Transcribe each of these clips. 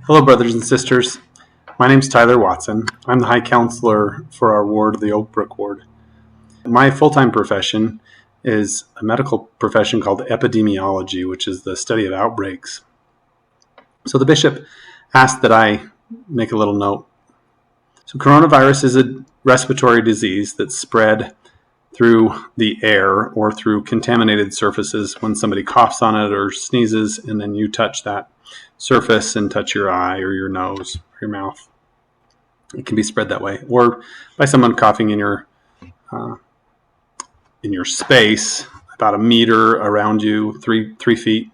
Hello, brothers and sisters. My name is Tyler Watson. I'm the High Counselor for our ward, the Oakbrook ward. My full-time profession is a medical profession called epidemiology, which is the study of outbreaks. So the bishop asked that I make a little note. So coronavirus is a respiratory disease that's spread through the air or through contaminated surfaces when somebody coughs on it or sneezes, and then you touch that surface and touch your eye or your nose or your mouth. It can be spread that way, or by someone coughing in your space about a meter around you, three feet,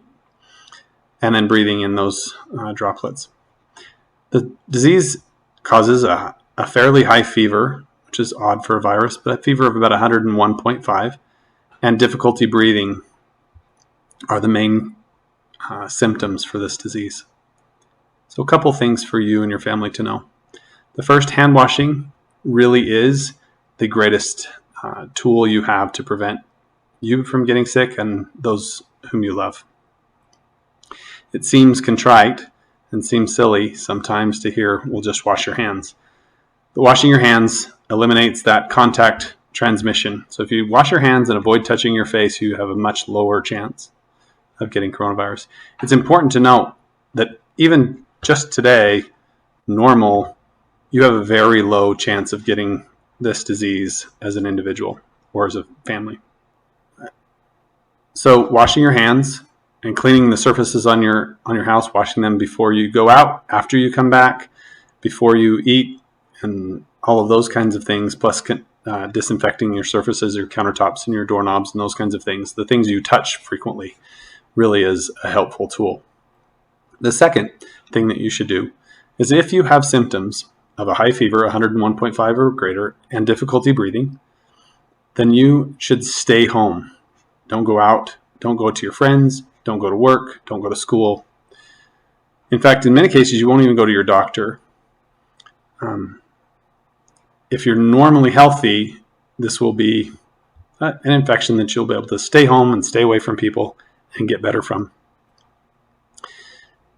and then breathing in those droplets. The disease causes a fairly high fever, which is odd for a virus, but a fever of about 101.5, and difficulty breathing are the main symptoms for this disease. So a couple things for you and your family to know. The first, hand washing really is the greatest tool you have to prevent you from getting sick and those whom you love. It seems contrite and seems silly sometimes to hear, well, just wash your hands. But washing your hands eliminates that contact transmission. So if you wash your hands and avoid touching your face, you have a much lower chance of getting coronavirus. It's important to note that even just today, normal, you have a very low chance of getting this disease as an individual or as a family. So washing your hands and cleaning the surfaces on your house, washing them before you go out, after you come back, before you eat, and all of those kinds of things, plus disinfecting your surfaces, your countertops and your doorknobs and those kinds of things, the things you touch frequently, really is a helpful tool. The second thing that you should do is if you have symptoms of a high fever, 101.5 or greater, and difficulty breathing, then you should stay home. Don't go out. Don't go to your friends. Don't go to work. Don't go to school. In fact, in many cases, you won't even go to your doctor. If you're normally healthy, this will be an infection that you'll be able to stay home and stay away from people and get better from.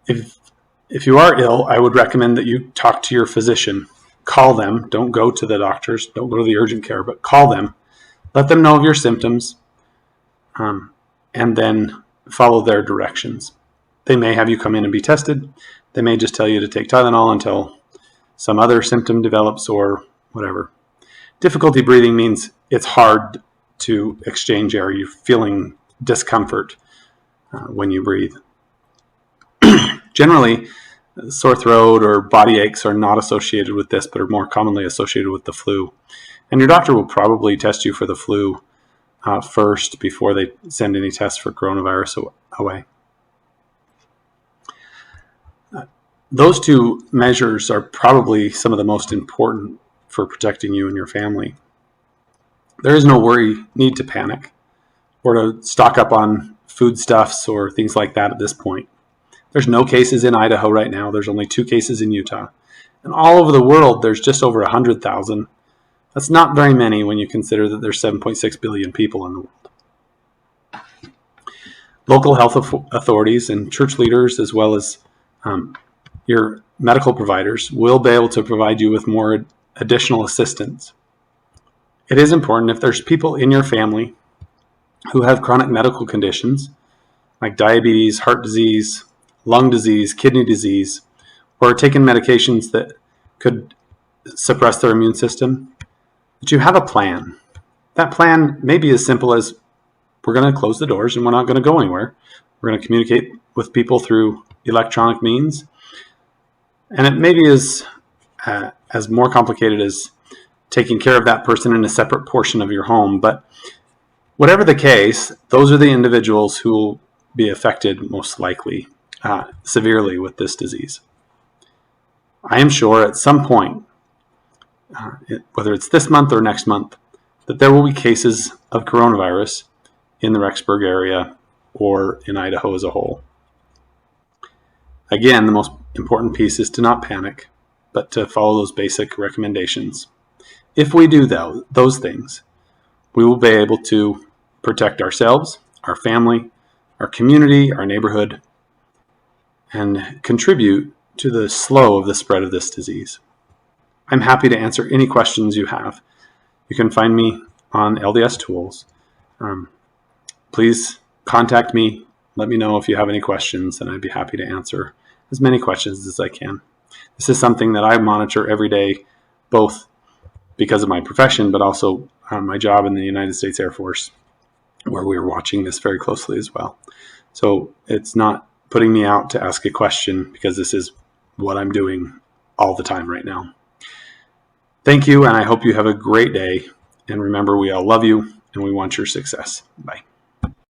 If you are ill, I would recommend that you talk to your physician. Call them. Don't go to the doctors. Don't go to the urgent care, but call them. Let them know of your symptoms, and then follow their directions. They may have you come in and be tested. They may just tell you to take Tylenol until some other symptom develops or whatever. Difficulty breathing means it's hard to exchange air. You're feeling discomfort when you breathe. Generally, sore throat or body aches are not associated with this, but are more commonly associated with the flu. And your doctor will probably test you for the flu first before they send any tests for coronavirus away. Those two measures are probably some of the most important for protecting you and your family. There is no need to panic or to stock up on foodstuffs or things like that at this point. There's no cases in Idaho right now. There's only 2 cases in Utah. And all over the world, there's just over 100,000. That's not very many when you consider that there's 7.6 billion people in the world. Local health authorities and church leaders, as well as your medical providers, will be able to provide you with more additional assistance. It is important, if there's people in your family who have chronic medical conditions like diabetes, heart disease, lung disease, kidney disease, or are taking medications that could suppress their immune system, that you have a plan. That plan may be as simple as, we're going to close the doors and we're not going to go anywhere. We're going to communicate with people through electronic means. And it may be as more complicated as taking care of that person in a separate portion of your home. But whatever the case, those are the individuals who will be affected most likely severely with this disease. I am sure at some point, whether it's this month or next month, that there will be cases of coronavirus in the Rexburg area or in Idaho as a whole. Again, the most important piece is to not panic, but to follow those basic recommendations. If we do those things, we will be able to protect ourselves, our family, our community, our neighborhood, and contribute to the slow of the spread of this disease. I'm happy to answer any questions you have. You can find me on LDS Tools. Please contact me. Let me know if you have any questions, and I'd be happy to answer as many questions as I can. This is something that I monitor every day, both because of my profession, but also my job in the United States Air Force, where we're watching this very closely as well. So it's not putting me out to ask a question, because this is what I'm doing all the time right now. Thank you, and I hope you have a great day. And remember, we all love you, and we want your success. Bye.